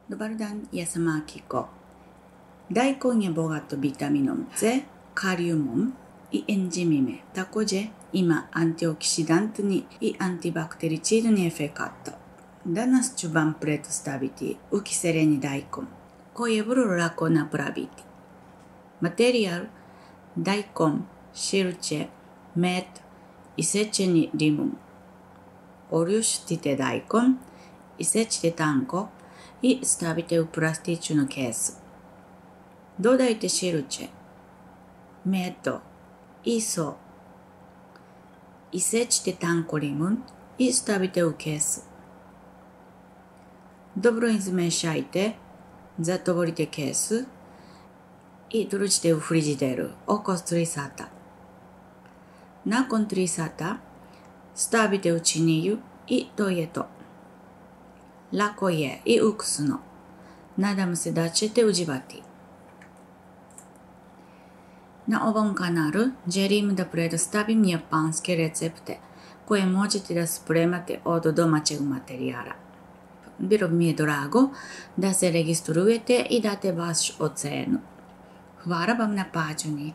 Dobar dan, ja sam Akiko. Daikon je bogato vitaminom C, kalijumom i enzimima. Također ima antioksidantni i antibaktericidni efekat. Danas ću vam predstaviti ukiseleni daikon, koji je vrlo lako napraviti. Materijal: daikon, šilče, med, isečeni limun. Oljuštite daikon, isečite tanko i stavite u plastičnu kesu. Dodajte šilče, medo i sol. Isečite tanko limun i stavite u kesu. Dobro izmešajte, zatvorite kesu i držite u frižideru oko 3 sata. Nakon 3 sata stavite u činiju i to je to. Lako je i ukusno. Nadam se da ćete uživati. Na ovom kanalu želim da predstavim japanske recepte koje možete da spremate od domaćeg materijala. Bilo mi je drago da se registrujete i date vašu ocenu. Hvala vam na pažnji.